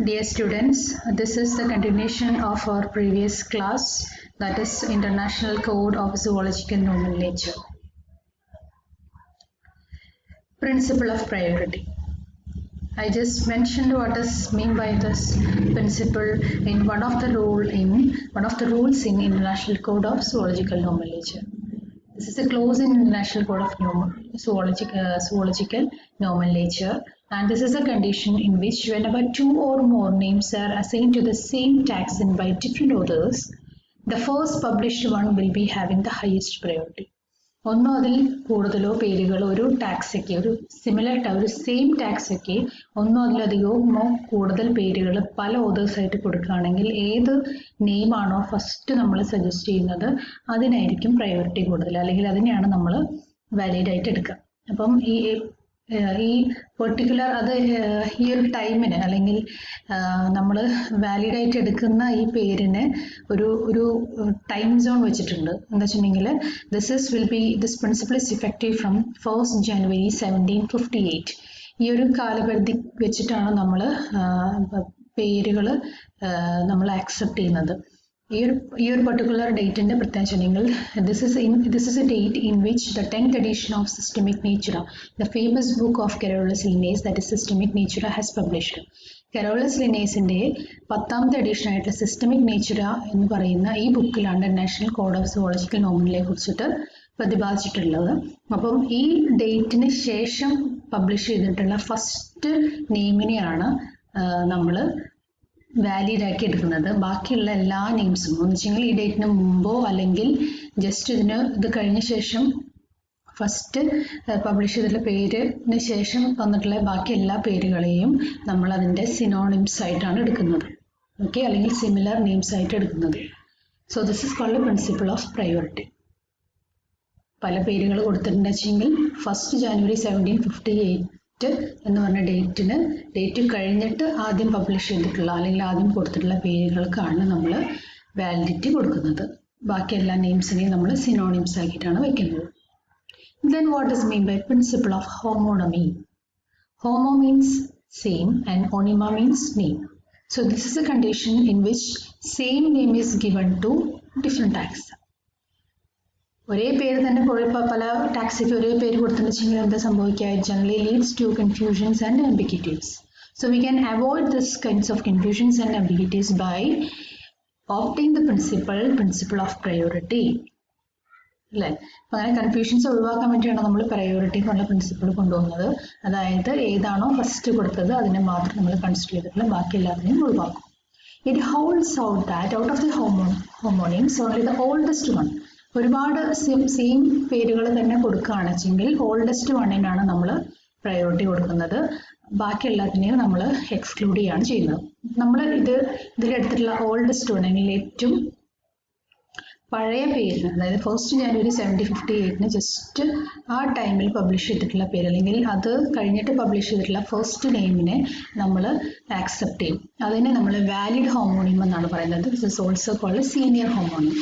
Dear students, this is the continuation of our previous class, that is International Code of Zoological Nomenclature. Principle of priority. I just mentioned what is meant by this principle in one of the rules in International Code of Zoological Nomenclature. This is a clause in International Code of Zoological Nomenclature, and this is a condition in which whenever two or more names are assigned to the same taxon by different authors, the first published one will be having the highest priority. ഒന്നോ അതിൽ കൂടുതലോ പേരുകൾ ഒരു ടാക്സയ്ക്ക് ഒരു same ടാക്സയ്ക്ക് ഒന്നോ അതിലധികമോ കൂടുതൽ പേരുകൾ പല ഓതേഴ്സായിട്ട് കൊടുക്കുകയാണെങ്കിൽ ഏത് നെയിമാണോ ഫസ്റ്റ് നമ്മൾ സജസ്റ്റ് ചെയ്യുന്നത് അതിനായിരിക്കും പ്രയോറിറ്റി കൂടുതൽ, അല്ലെങ്കിൽ അതിനെയാണ് നമ്മൾ വാലിഡ് ആയിട്ട് എടുക്കുക. അപ്പം ഈ പെർട്ടിക്കുലർ ഈ ഒരു ടൈമിന് അല്ലെങ്കിൽ നമ്മൾ വാലിഡ് ആയിട്ട് എടുക്കുന്ന ഈ പേരിന് ഒരു ടൈം സോൺ വെച്ചിട്ടുണ്ട്. എന്താ വെച്ചിട്ടുണ്ടെങ്കിൽ this principle is effective from 1st January 1758. ഈ ഒരു കാലപരിധി വെച്ചിട്ടാണ് നമ്മൾ പേരുകൾ നമ്മൾ ആക്സെപ്റ്റ് ചെയ്യുന്നത്. ഈ ഒരു പർട്ടിക്കുലർ ഡേറ്റിന്റെ പ്രത്യേകത this is a date in which the 10th edition of Systematic Natura, the famous book of Carolus Linnaeus, that is Systematic Natura, has published. Carolus Linnaeusന്റെ 10th edition ആയിട്ടുള്ള സിസ്റ്റമിക് നേച്ചറ എന്ന് പറയുന്ന ഈ ബുക്കിലാണ് നാഷണൽ കോഡ് ഓഫ് സുവോളജിക്കൽ നോമിനെ കുറിച്ചിട്ട് പ്രതിപാദിച്ചിട്ടുള്ളത്. അപ്പം ഈ ഡേറ്റിന് ശേഷം publish ചെയ്തിട്ടുള്ള ഫസ്റ്റ് നെയിമിനെയാണ് നമ്മൾ വാലിഡ് ആക്കി എടുക്കുന്നത്. ബാക്കിയുള്ള എല്ലാ നെയിംസും എന്ന് വെച്ചെങ്കിൽ ഈ ഡേറ്റിന് മുമ്പോ അല്ലെങ്കിൽ ജസ്റ്റ് ഇത് കഴിഞ്ഞ ശേഷം ഫസ്റ്റ് പബ്ലിഷ് ചെയ്തിട്ടുള്ള പേരിന് ശേഷം വന്നിട്ടുള്ള ബാക്കി എല്ലാ പേരുകളെയും നമ്മൾ അതിൻ്റെ സിനോണിംസ് ആയിട്ടാണ് എടുക്കുന്നത്. ഓക്കെ, അല്ലെങ്കിൽ സിമിലർ നെയിംസ് ആയിട്ട് എടുക്കുന്നത്. So this is called principle of priority. പല പേരുകൾ കൊടുത്തിട്ടുണ്ടെന്ന് വെച്ചെങ്കിൽ 1st January 1758 എന്ന് പറഞ്ഞ ഡേറ്റ് കഴിഞ്ഞിട്ട് ആദ്യം പബ്ലിഷ് ചെയ്തിട്ടുള്ള അല്ലെങ്കിൽ ആദ്യം കൊടുത്തിട്ടുള്ള പേരുകൾക്കാണ് നമ്മൾ വാലിഡിറ്റി കൊടുക്കുന്നത്. ബാക്കി എല്ലാ നെയിംസിനെയും നമ്മൾ സിനോണിംസ് ആക്കിയിട്ടാണ് വെക്കുന്നത്. Then what is mean by principle of homonymy? Homo means same and onyma means name. So this is a condition in which same name is given to different taxa. ഒരേ പേര് തന്നെ പല ടാക്സിക്ക് ഒരേ പേര് കൊടുത്തിട്ടുണ്ടെങ്കിൽ എന്താ സംഭവിക്കുക? Generally leads to confusions and ambiguities. So we can avoid this kinds of confusions and ambiguities by opting the principle of priority. അല്ലേ? അങ്ങനെ കൺഫ്യൂഷൻസ് ഒഴിവാക്കാൻ വേണ്ടിയാണ് നമ്മൾ പ്രയോറിറ്റി എന്നുള്ള പ്രിൻസിപ്പിൾ കൊണ്ടുവന്നത്. അതായത് ഏതാണോ ഫസ്റ്റ് കൊടുത്തത് അതിനെ മാത്രം നമ്മൾ കൺസിഡർ ചെയ്തിട്ടുള്ള ബാക്കി എല്ലാത്തിനെയും ഒഴിവാക്കും. It holds out that out of the homonyms only the oldest one. ഒരുപാട് സെയിം പേരുകൾ തന്നെ കൊടുക്കുകയാണെന്നുവെച്ചെങ്കിൽ ഓൾഡസ്റ്റ് വണ്ണിനാണ് നമ്മൾ പ്രയോറിറ്റി കൊടുക്കുന്നത്. ബാക്കി എല്ലാത്തിനെയും നമ്മൾ എക്സ്ക്ലൂഡ് ചെയ്യാണ് ചെയ്യുന്നത്. നമ്മൾ ഇതിലെടുത്തിട്ടുള്ള ഓൾഡസ്റ്റ് വൺ അല്ലെങ്കിൽ ഏറ്റവും പഴയ പേരിന്, അതായത് 1st January 1758 ജസ്റ്റ് ആ ടൈമിൽ പബ്ലിഷ് ചെയ്തിട്ടുള്ള പേര് അല്ലെങ്കിൽ അത് കഴിഞ്ഞിട്ട് പബ്ലിഷ് ചെയ്തിട്ടുള്ള ഫസ്റ്റ് നെയിമിനെ നമ്മൾ ആക്സെപ്റ്റ് ചെയ്യും. അതിനെ നമ്മൾ വാലിഡ് ഹോമോണിം എന്നാണ് പറയുന്നത്. This is also called senior homonym.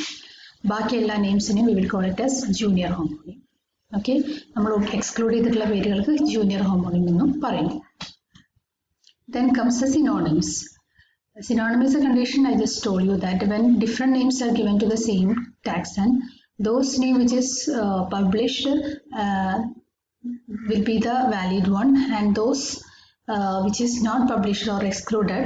ബാക്കി എല്ലാ നെയിംസിനെയും we will call it as junior homonym. Okay, നമ്മൾ എക്സ്ക്ലൂഡ് ചെയ്തിട്ടുള്ള പേരുകൾക്ക് ജൂനിയർ ഹോമോണിം എന്നും പറയും. Then comes the synonyms. Synonym is a condition I just told you that when different names are given to the same taxon, those name which is published will be the valid one, and those which is not published or excluded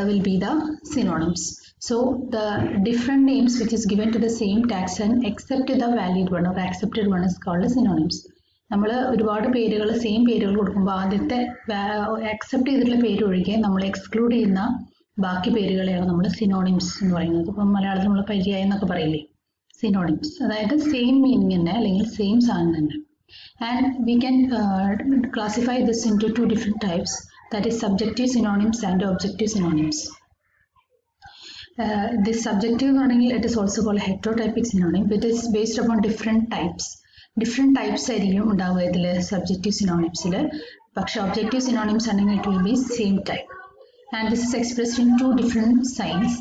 will be the synonyms. So the different names which is given to the same taxon except the valid one or accepted one is called as synonyms. നമ്മൾ ഒരുപാട് പേരുകൾ same പേരുകൾ കൊടുക്കുമ്പോൾ ആദ്യത്തെ accept ചെയ്തിട്ടുള്ള പേര് ഒഴികെ നമ്മൾ എക്സ്ക്ലൂഡ് ചെയ്യുന്ന ബാക്കി പേരുകളെയാണ് നമ്മൾ സിനോണിംസ് എന്ന് പറയുന്നത്. ഇപ്പം മലയാളത്തിൽ നമ്മൾ പര്യായം എന്നൊക്കെ പറയില്ലേ, സിനോണിംസ്. അതായത് സെയിം മീനിങ് തന്നെ അല്ലെങ്കിൽ സെയിം സാധനം തന്നെ. And we can classify this into 2 different types, that is subjective synonyms and objective synonyms. This subjective എന്ന് പറഞ്ഞെങ്കിൽ it is also called heterotypic synonym. It is based upon different types ആയിരിക്കും ഉണ്ടാവുക ഇതിൽ subjective സിനോണിംസിൽ. പക്ഷെ objective synonyms ആണെങ്കിൽ it will be same type. And this is expressed in 2 different signs.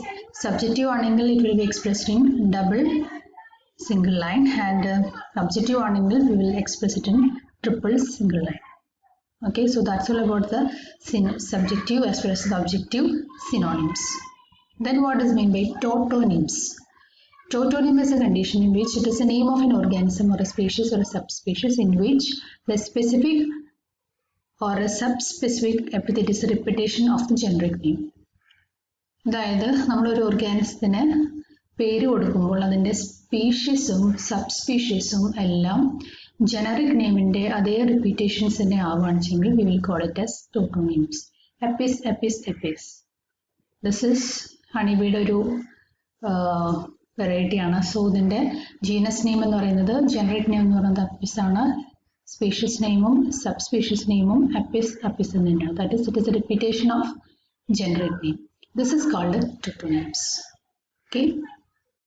Subjective angle it will be expressed in double single line, and objective angle we will express it in triple single line. Okay, so that's all about the subjective as well as the objective synonyms. Then what is meant by tautonyms? Tautonym is a condition in which it is the name of an organism or a species or a subspecies in which the specific or a subspecific epithet is a repetition of the generic name. അതായത് നമ്മളൊരു ഓർഗാനിസത്തിന് പേര് കൊടുക്കുമ്പോൾ അതിൻ്റെ സ്പീഷീസും സബ്സ്പീഷീസും എല്ലാം generic നെയിമിൻ്റെ അതേ repetitions തന്നെ ആവുകയാണെന്നുവെച്ചെങ്കിൽ we will call it as tautonyms. Apis apis apis. This is ഹണിബീയുടെ ഒരു വെറൈറ്റിയാണ്. സോ ഇതിൻ്റെ ജീനസ് നെയിം എന്ന് പറയുന്നത് ജനറിക് നെയിം എന്ന് പറയുന്നത് അപ്പിസ് ആണ്. സ്പീഷീസ് നെയിമും സബ്സ്പീഷീസ് നെയിമും അപ്പിസ് അപ്പിസ് എന്ന് തന്നെയാണ്. That is it is A repetition of generic name. This is called tautonyms. Okay.